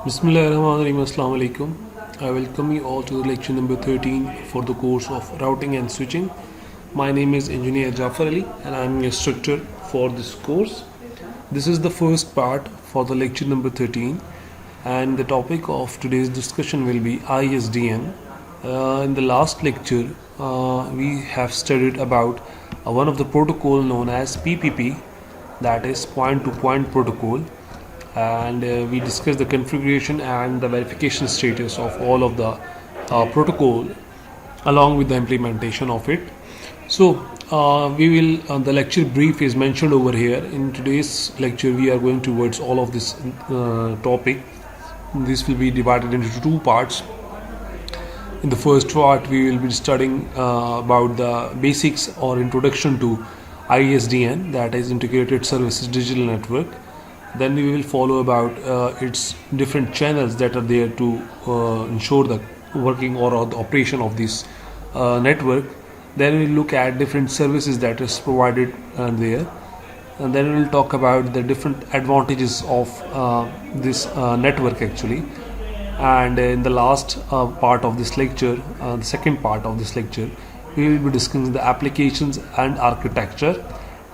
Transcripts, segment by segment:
Bismillahirrahmanirrahim. Assalamu alaikum. I welcome you all to the lecture number 13 for the course of routing and switching. My name is Engineer Jafar Ali and I am your instructor for this course. This is the first part for the lecture number 13 and the topic of today's discussion will be ISDN. In the last lecture, we have studied about one of the protocol known as PPP, that is point to point protocol, and we discussed the configuration and the verification status of all of the protocol along with the implementation of it. So we will the lecture brief is mentioned over here. In today's lecture we are going towards all of this topic. This will be divided into two parts. In the first part we will be studying about the basics or introduction to ISDN, that is Integrated Services Digital Network. Then we will follow about its different channels that are there to ensure the working or the operation of this network. Then we will look at different services that is provided there, and then we will talk about the different advantages of this network actually. And in the last part of this lecture, the second part of this lecture, we will be discussing the applications and architecture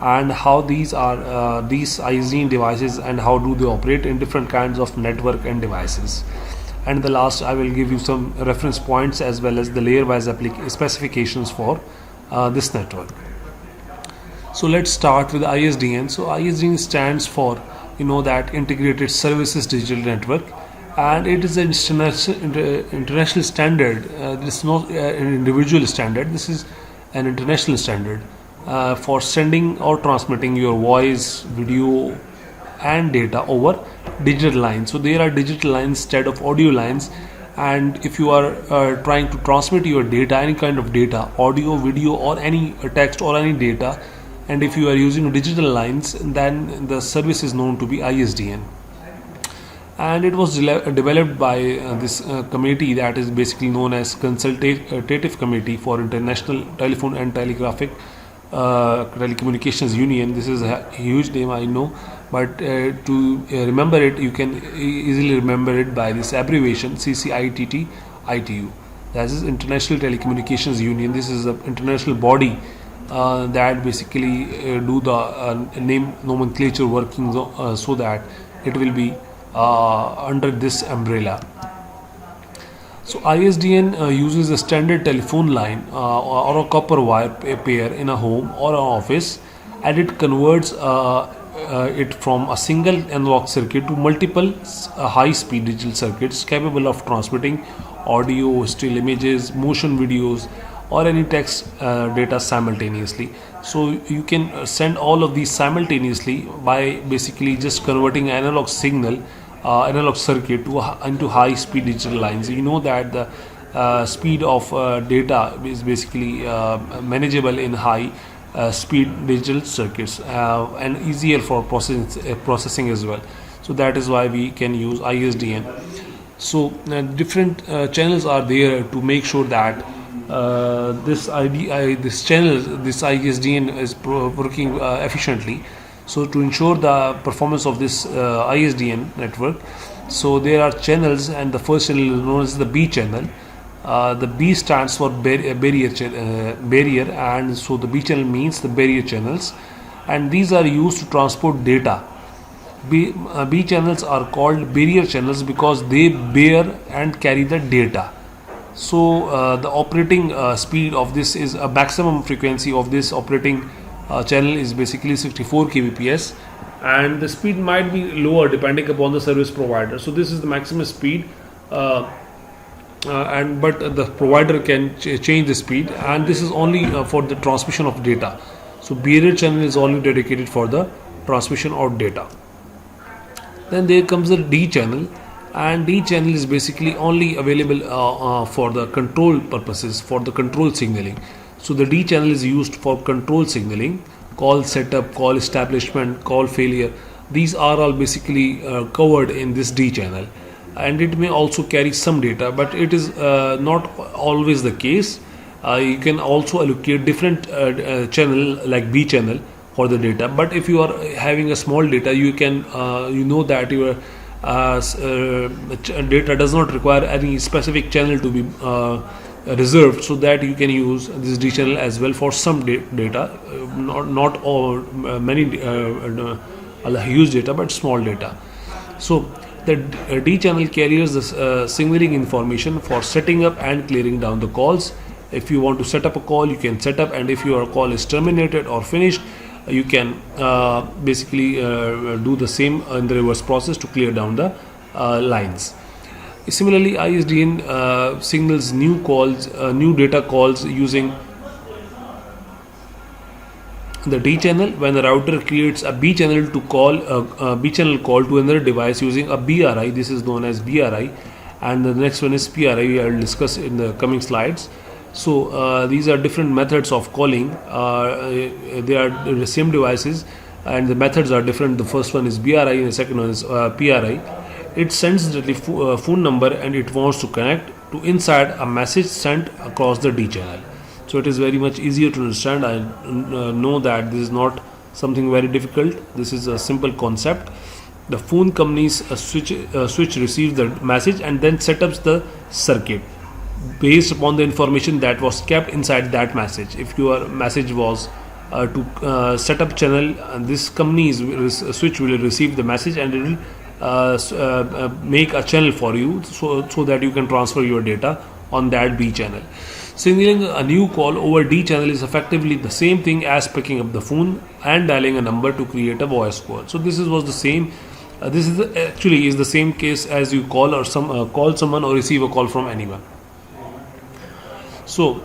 and how these are these ISDN devices and how do they operate in different kinds of network and devices. And in the last I will give you some reference points as well as the layer wise specifications for this network. So let's start with ISDN. So ISDN stands for, that Integrated Services Digital Network, and it is an international standard. This is not an individual standard, this is an international standard for sending or transmitting your voice, video and data over digital lines. So there are digital lines instead of audio lines, and if you are trying to transmit your data, any kind of data, audio, video or any text or any data, and if you are using digital lines, then the service is known to be ISDN. And it was developed by this committee that is basically known as Consultative Committee for International Telephone and Telecommunications Union. This is a huge name, I know, but to remember it, you can easily remember it by this abbreviation CCITT-ITU. That is International Telecommunications Union. This is an international body that basically do the name nomenclature working so that it will be under this umbrella. So ISDN uses a standard telephone line or a copper wire pair in a home or an office, and it converts it from a single analog circuit to multiple high-speed digital circuits capable of transmitting audio, still images, motion videos, or any text data simultaneously. So you can send all of these simultaneously by basically just converting analog signal, analog circuit into high speed digital lines. You know that the speed of data is basically manageable in high speed digital circuits and easier for processing as well. So that is why we can use ISDN. So different channels are there to make sure that this ISDN is working efficiently. So to ensure the performance of this ISDN network, so there are channels, and the first channel is known as the B channel. The B stands for barrier, and so the B channel means the barrier channels, and these are used to transport data. B channels are called barrier channels because they bear and carry the data. So the operating speed of this is a maximum frequency of this operating channel is basically 64 kbps, and the speed might be lower depending upon the service provider. So this is the maximum speed, but the provider can change the speed, and this is only for the transmission of data. So barrier channel is only dedicated for the transmission of data. Then there comes the D channel, and D channel is basically only available for the control purposes, for the control signaling. So the D channel is used for control signaling, call setup, call establishment, call failure. These are all basically covered in this D channel, and it may also carry some data, but it is not always the case. You can also allocate different channel like B channel for the data, but if you are having a small data, you can that your data does not require any specific channel to be reserved, so that you can use this D channel as well for some data, not all many huge data, but small data. So the D channel carries the signaling information for setting up and clearing down the calls. If you want to set up a call, you can set up, and if your call is terminated or finished, you can basically do the same in the reverse process to clear down the lines. Similarly, ISDN signals new calls, new data calls using the D channel when the router creates a B channel to call a B channel call to another device using a BRI. This is known as BRI, and the next one is PRI. I will discuss in the coming slides. So these are different methods of calling. They are the same devices, and the methods are different. The first one is BRI, and the second one is PRI. It sends the phone number, and it wants to connect to inside a message sent across the D channel. So it is very much easier to understand. I know that this is not something very difficult. This is a simple concept. The phone company's switch receives the message and then sets up the circuit based upon the information that was kept inside that message. If your message was to set up channel, this company's switch will receive the message, and it will make a channel for you, so that you can transfer your data on that B channel. Signaling a new call over D channel is effectively the same thing as picking up the phone and dialing a number to create a voice call. So this was the same. This is actually the same case as you call or call someone or receive a call from anyone. So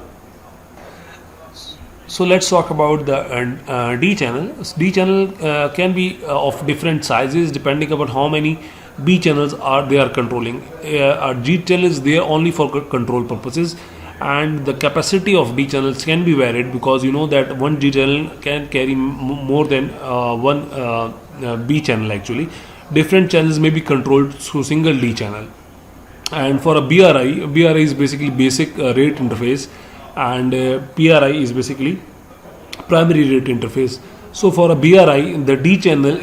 let's talk about the D channel. D channel can be of different sizes depending upon how many B channels they are controlling. A G channel is there only for control purposes, and the capacity of D channels can be varied, because you know that one G channel can carry more than one B channel. Actually, different channels may be controlled through single D channel. And for a BRI is basically basic rate interface, and PRI is basically primary rate interface. So for a BRI, the D channel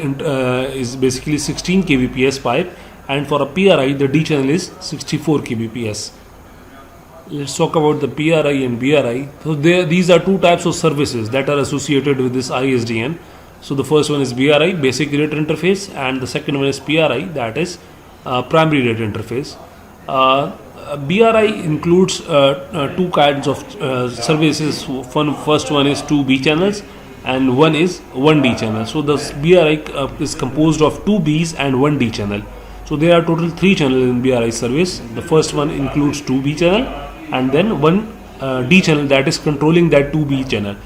is basically 16 kbps pipe, and for a PRI, the D channel is 64 kbps. Let's talk about the PRI and BRI. So these are two types of services that are associated with this ISDN. So the first one is BRI, basic rate interface, and the second one is PRI, that is primary rate interface. BRI includes two kinds of services. First one is 2 B channels, and one is 1 D channel. So the BRI is composed of 2 Bs and 1 D channel. So there are total 3 channels in BRI service. The first one includes 2 B channel, and then 1 D channel that is controlling that 2 B channel.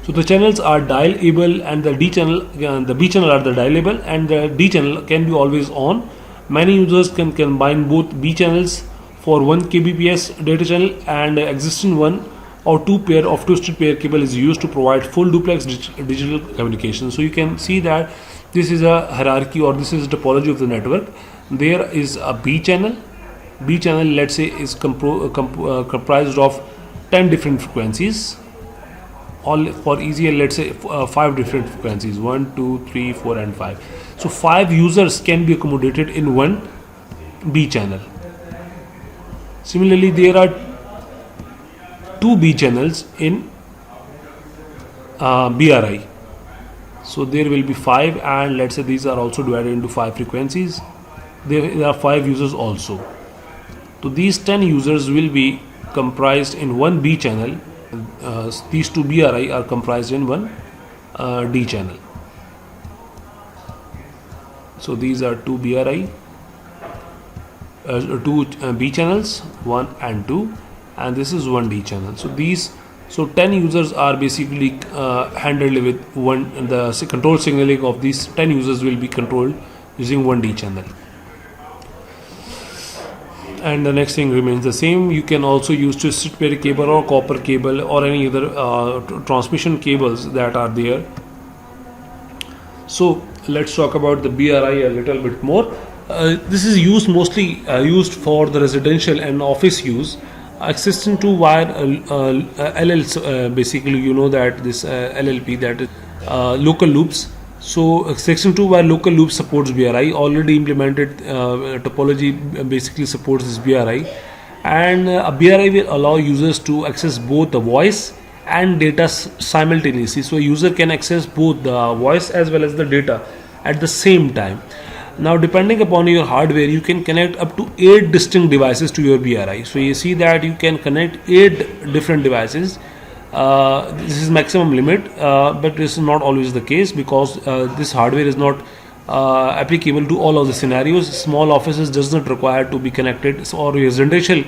So the channels are dial-able, and the D channel, the B channel are the dial-able, and the D channel can be always on. Many users can combine both B channels for 1 kbps data channel, and existing 1 or 2 pair of twisted pair cable is used to provide full duplex digital communication. So you can see that this is a hierarchy, or this is a topology of the network. There is a B channel. B channel, let's say, is comprised of 10 different frequencies. All for easier, let's say 5 different frequencies: 1, 2, 3, 4, and 5. So 5 users can be accommodated in 1 B channel. Similarly, there are 2 B channels in BRI. So there will be 5, and let's say these are also divided into 5 frequencies. There are 5 users also. So these 10 users will be comprised in 1 B channel. These 2 BRI are comprised in 1 D channel. So these are 2 BRI, 2 B channels, 1 and 2, and this is 1 D channel. So 10 users are basically handled with the control signaling of these 10 users will be controlled using 1 D channel. And the next thing remains the same. You can also use twisted pair cable or copper cable or any other transmission cables that are there. So let's talk about the BRI a little bit more. This is mostly used for the residential and office use. Existing to wire LLs, basically you know that this LLP, that is local loops. So section 2, where local loop supports BRI, already implemented topology basically supports this BRI, and a BRI will allow users to access both the voice and data simultaneously. So a user can access both the voice as well as the data at the same time. Now, depending upon your hardware, you can connect up to 8 distinct devices to your BRI. So you see that you can connect 8 different devices. This is maximum limit, but this is not always the case, because this hardware is not applicable to all of the scenarios. Small offices does not require to be connected, or residential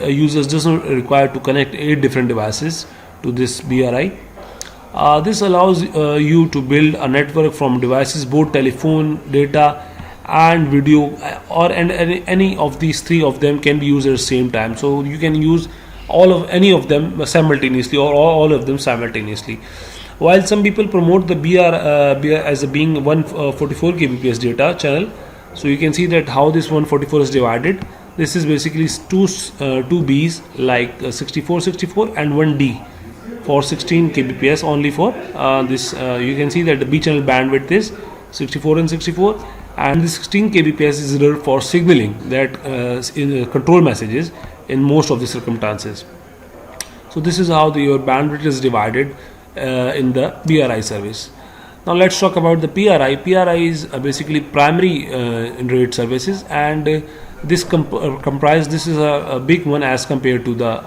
users does not require to connect 8 different devices to this BRI. This allows you to build a network from devices, both telephone, data, and video, or and any of these three of them can be used at the same time. So you can use any of them simultaneously, or all of them simultaneously. While some people promote the BR as a being 144 kbps data channel, so you can see that how this 144 is divided. This is basically two Bs, like 64 and 1D for 16 kbps only for this. You can see that the B channel bandwidth is 64 and 64, and the 16 kbps is reserved for signaling that control messages in most of the circumstances. So this is how your bandwidth is divided in the BRI service. Now let's talk about the PRI. PRI is basically primary rate services, and this this is a big one as compared to the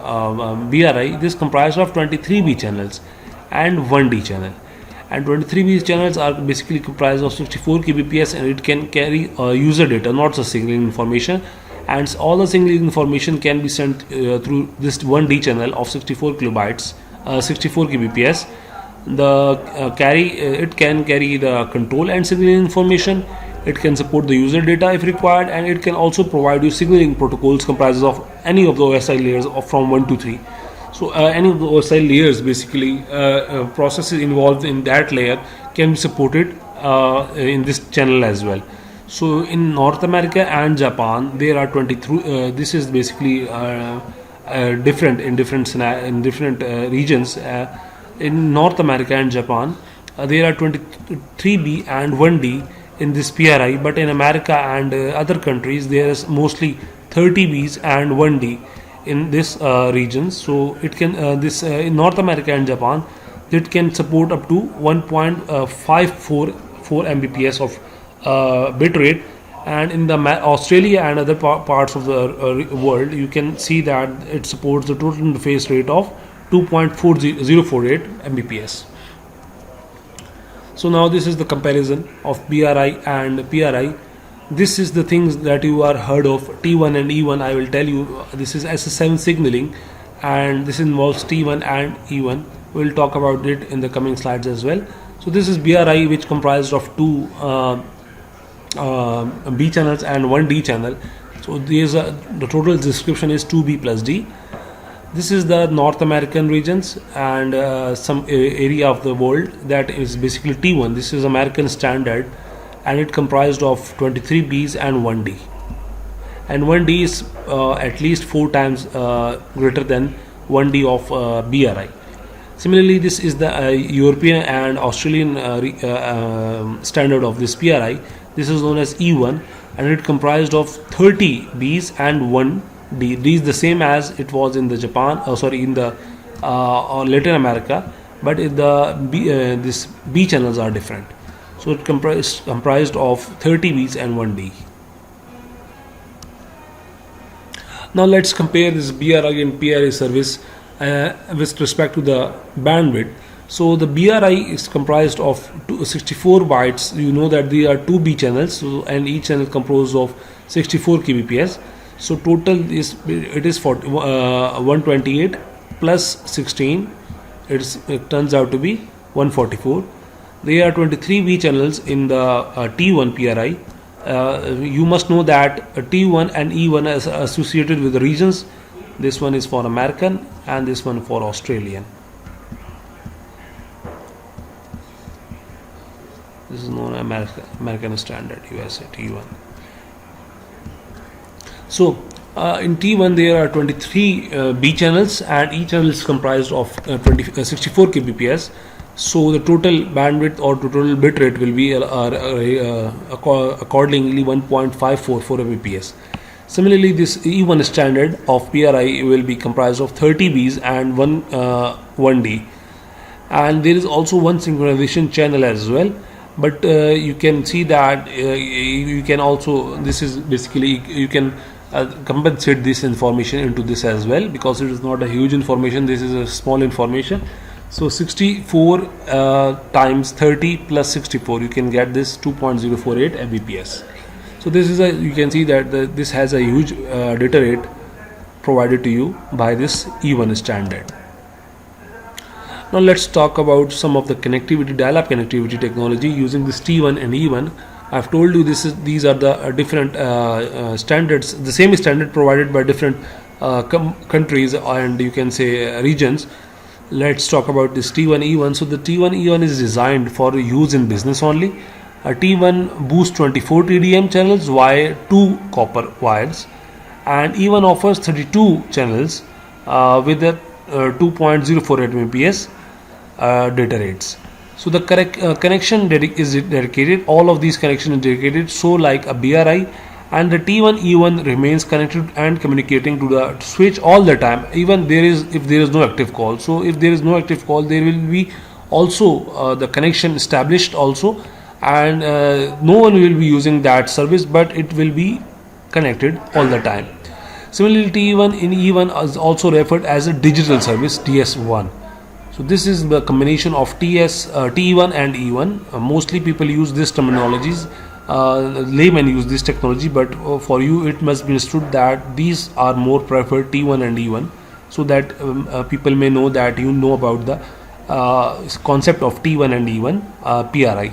BRI. This comprises of 23 B channels and 1 D channel, and 23 B channels are basically comprised of 64 kbps, and it can carry user data, not the signaling information, and all the signaling information can be sent through this 1 D channel of 64 kilobytes, 64 kbps. It can carry the control and signaling information. It can support the user data if required, and it can also provide you signaling protocols comprises of any of the OSI layers from 1 to 3. So any of the OSI layers, basically processes involved in that layer, can be supported in this channel as well. So in North America and Japan, there are 23. This is basically different in different regions. In North America and Japan, there are 23B and 1D in this PRI, but in America and other countries, there is mostly 30Bs and 1D in this region. So it can in North America and Japan, it can support up to 1.544 Mbps of bit rate, and in the Australia and other parts of the world, you can see that it supports the total interface rate of 2.4048 Mbps. So now this is the comparison of BRI and PRI. This is the things that you are heard of, T1 and E1. I will tell you, this is SS7 signaling, and this involves T1 and E1. We will talk about it in the coming slides as well. So this is BRI, which comprised of two B channels and 1 D channel. So the total description is 2B plus D. This is the North American regions and some area of the world that is basically T1. This is American standard, and it comprised of 23 Bs and 1D. And 1D is at least 4 times greater than 1D of BRI. Similarly, this is the European and Australian standard of this PRI. This is known as E1, and it comprised of 30 Bs and 1D. D is the same as it was in the in the Latin America, but this B channels are different. So it comprised of 30 Bs and 1D. Now let's compare this BRI and PRI service with respect to the bandwidth. So the BRI is comprised of 64 bytes. You know that there are 2 B channels, and each channel composed of 64 kbps. So total is 128 plus 16. It turns out to be 144. There are 23 V channels in the T1 PRI. You must know that T1 and E1 is associated with the regions. This one is for American and this one for Australian. This is known as American Standard USA T1. So in T1 there are 23 B channels, and each channel is comprised of 64 kbps. So the total bandwidth or total bit rate will be accordingly 1.54 for Mbps. Similarly, this E1 standard of PRI will be comprised of 30 Bs and 1D, and there is also one synchronization channel as well. But you can see that you can also, this is basically, you can compensate this information into this as well, because it is not a huge information, this is a small information. So 64 times 30 plus 64, you can get this 2.048 Mbps. So this is you can see that this has a huge data rate provided to you by this E1 standard. Now let's talk about some of the connectivity, dial-up connectivity technology using this T1 and E1. I've told you these are the different standards, the same standard provided by different countries and you can say regions. Let's talk about this T1 E1. So the T1 E1 is designed for use in business only. A T1 boosts 24 TDM channels via 2 copper wires, and E1 offers 32 channels with a 2.048 Mbps data rates. So the correct connection is dedicated. All of these connections are dedicated. So like a BRI, and the T1 E1 remains connected and communicating to the switch all the time, even if there is no active call. So if there is no active call, there will be also the connection established also, and no one will be using that service, but it will be connected all the time. Similarly, T1 in E1 is also referred as a digital service, TS1. So this is the combination of T1 and E1. Mostly people use these terminologies. Laymen use this technology, but for you it must be understood that these are more preferred, T1 and E1, so that people may know that you know about the concept of T1 and E1 PRI.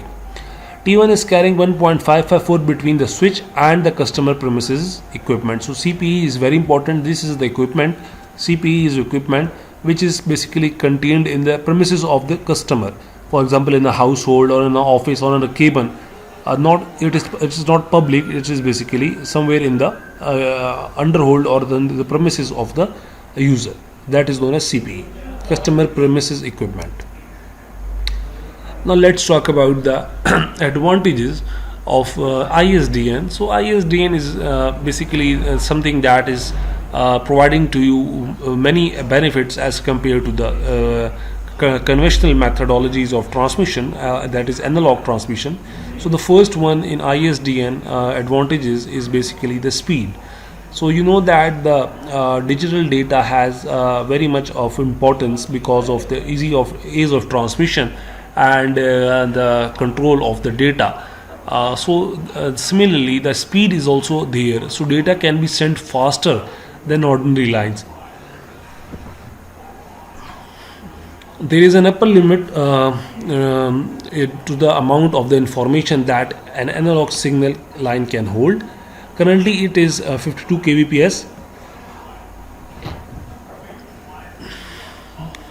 T1 is carrying 1.554 between the switch and the customer premises equipment. So CPE is very important. This is the equipment. CPE is equipment which is basically contained in the premises of the customer. For example, in a household or in an office or in a cabin. It is not public. It is basically somewhere in the underhold or the premises of the user. That is known as CPE, customer premises equipment. Now let's talk about the advantages of ISDN. So ISDN is basically something that is providing to you many benefits as compared to the conventional methodologies of transmission, that is analog transmission. So the first one in ISDN advantages is basically the speed. So you know that the digital data has very much of importance because of the ease of transmission and the control of the data. Similarly, the speed is also there. So data can be sent faster than ordinary lines. There is an upper limit to the amount of the information that an analog signal line can hold. Currently it is 52 kbps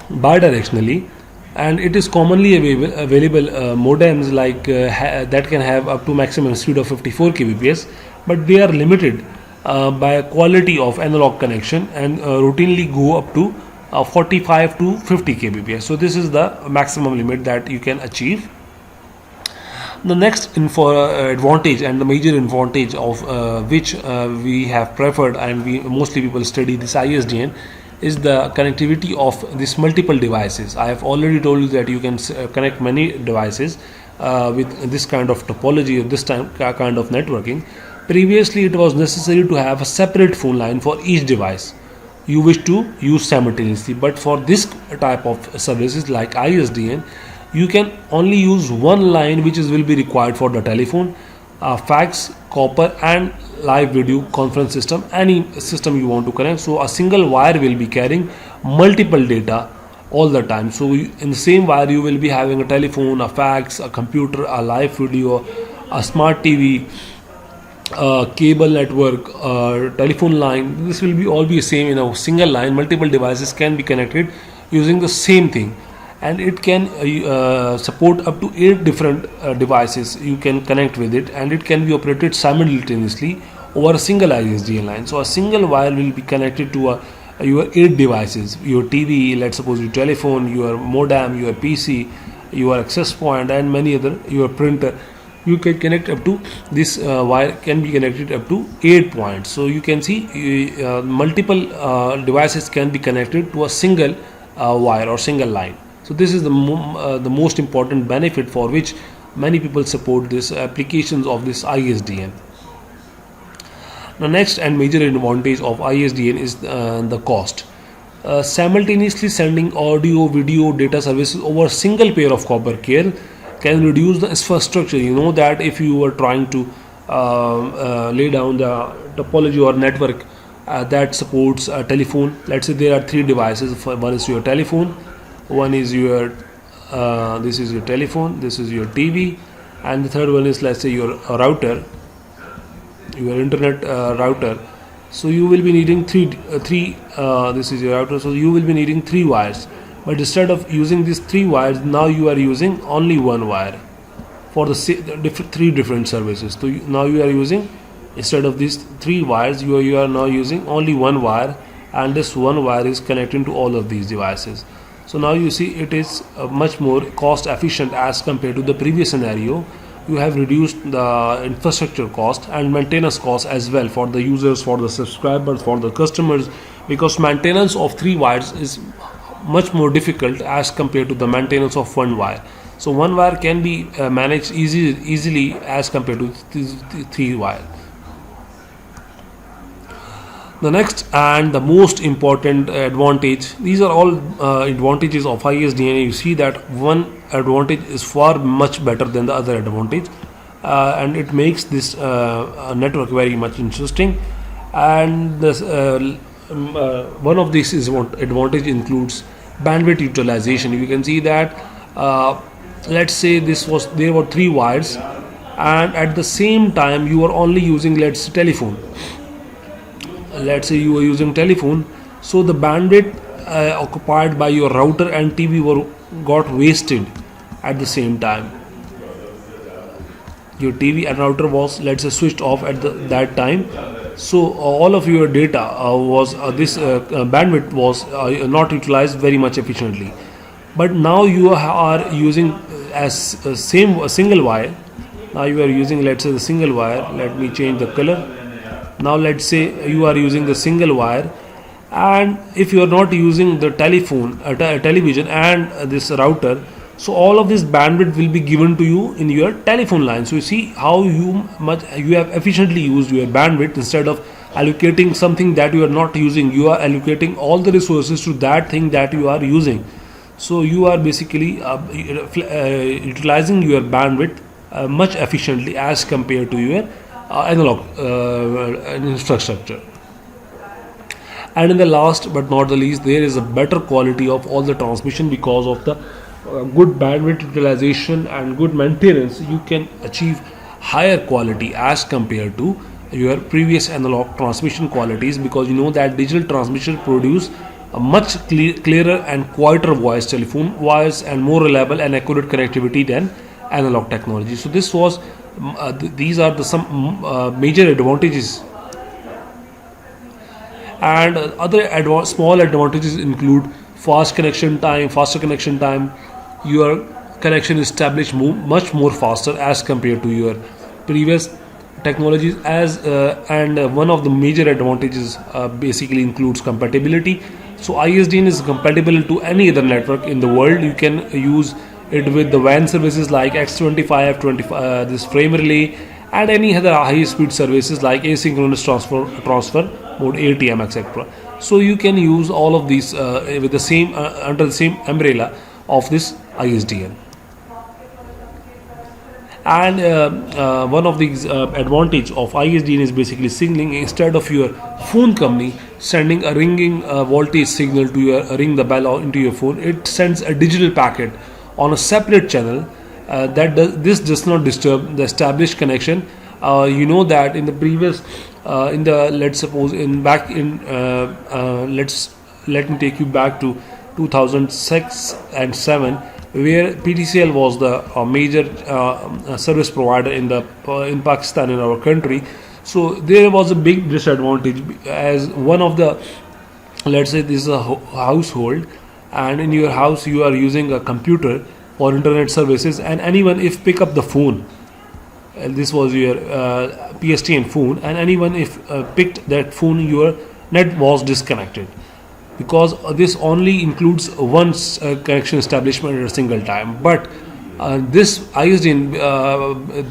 bidirectionally, and it is commonly available modems like that can have up to maximum speed of 54 kbps, but they are limited by quality of analog connection and routinely go up to 45 to 50 kbps. So this is the maximum limit that you can achieve. The next advantage and the major advantage of which we have preferred, and mostly people study this ISDN, is the connectivity of these multiple devices. I have already told you that you can connect many devices with this kind of topology or this kind of networking. Previously it was necessary to have a separate phone line for each device you wish to use simultaneously, but for this type of services like ISDN, you can only use one line which will be required for the telephone, fax, copper and live video conference system, any system you want to connect. So a single wire will be carrying multiple data all the time. So in the same wire you will be having a telephone, a fax, a computer, a live video, a smart TV, cable network, telephone line. This will be all be same in a single line. Multiple devices can be connected using the same thing, and it can support up to 8 different devices you can connect with it, and it can be operated simultaneously over a single ISDN line. So a single wire will be connected to your 8 devices, your TV, let's suppose your telephone, your modem, your PC, your access point, and many other, your printer. You can connect up to this wire can be connected up to 8 points. So you can see multiple devices can be connected to a single wire or single line. So this is the most important benefit for which many people support this applications of this ISDN. The next and major advantage of ISDN is the cost. Simultaneously sending audio, video, data services over a single pair of copper cable can reduce the infrastructure. You know that if you are trying to lay down the topology or network that supports a telephone, let's say there are three devices. One is your telephone, one is your this is your telephone, this is your TV, and the third one is, let's say, your router, your internet router. So you will be needing three this is your router, so you will be needing three wires. But instead of using these three wires, now you are using only one wire for the three different services. So now you are using, instead of these three wires, you are now using only one wire, and this one wire is connecting to all of these devices. So now you see it is much more cost efficient as compared to the previous scenario. You have reduced the infrastructure cost and maintenance cost as well for the users, for the subscribers, for the customers, because maintenance of three wires is much more difficult as compared to the maintenance of one wire. So one wire can be managed easily as compared to three wire. The next and the most important advantage, these are all advantages of ISDN. You see that one advantage is far much better than the other advantage, and it makes this network very much interesting. And this, one of these is advantage includes bandwidth utilization. You can see that let's say there were three wires, and at the same time you are only using, let's say, telephone. Let's say you are using telephone, so the bandwidth occupied by your router and TV got wasted at the same time. Your TV and router was, let's say, switched off at that time, so all of your data was this bandwidth was not utilized very much efficiently. But now you are using as a single wire. Now you are using, let's say, the single wire. Let me change the color. Now let's say you are using the single wire, and if you are not using the telephone, television and this router, so all of this bandwidth will be given to you in your telephone line. So you see how you have efficiently used your bandwidth. Instead of allocating something that you are not using, you are allocating all the resources to that thing that you are using. So you are basically utilizing your bandwidth much efficiently as compared to your analog infrastructure. And in the last but not the least, there is a better quality of all the transmission because of the good bandwidth utilization and good maintenance. You can achieve higher quality as compared to your previous analog transmission qualities, because you know that digital transmission produce a much clearer and quieter voice telephone wires and more reliable and accurate connectivity than analog technology. So this was these are some major advantages. And other small advantages include faster connection time. Your connection is established much more faster as compared to your previous technologies. And one of the major advantages basically includes compatibility. So ISDN is compatible to any other network in the world. You can use it with the WAN services like X25, F25, this frame relay, and any other high-speed services like asynchronous transfer mode, ATM, etc. So you can use all of these with the same under the same umbrella of this ISDN. And one of the advantage of ISDN is basically signaling. Instead of your phone company sending a ringing voltage signal to ring the bell into your phone, it sends a digital packet on a separate channel. This does not disturb the established connection. You know that in the previous let me take you back to 2006 and 7, where PTCL was the major service provider in Pakistan, in our country. So there was a big disadvantage, as one of the, let's say this is a household, and in your house you are using a computer or internet services, and anyone if pick up the phone, this was your PSTN phone, and anyone if picked that phone, your net was disconnected, because this only includes one connection establishment at a single time. But this ISDN,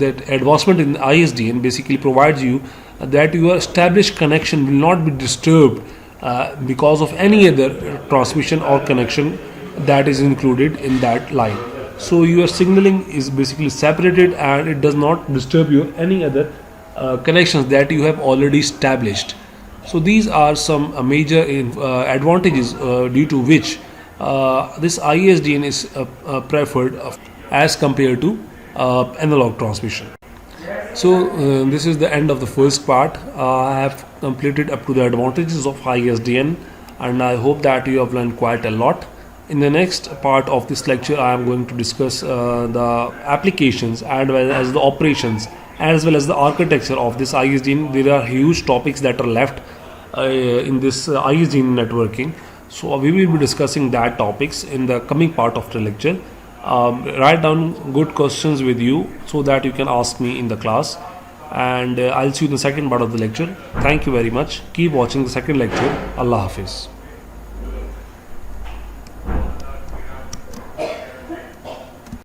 that advancement in ISDN basically provides you that your established connection will not be disturbed because of any other transmission or connection that is included in that line. So your signaling is basically separated, and it does not disturb your any other connections that you have already established. So these are some major advantages due to which this ISDN is preferred as compared to analog transmission. So this is the end of the first part. I have completed up to the advantages of ISDN, and I hope that you have learned quite a lot. In the next part of this lecture, I am going to discuss the applications as well as the operations as well as the architecture of this ISDN. There are huge topics that are left in this ISDN networking. So we will be discussing that topics in the coming part of the lecture. Write down good questions with you so that you can ask me in the class, and I'll see you in the second part of the lecture. Thank you very much. Keep watching the second lecture. Allah Hafiz.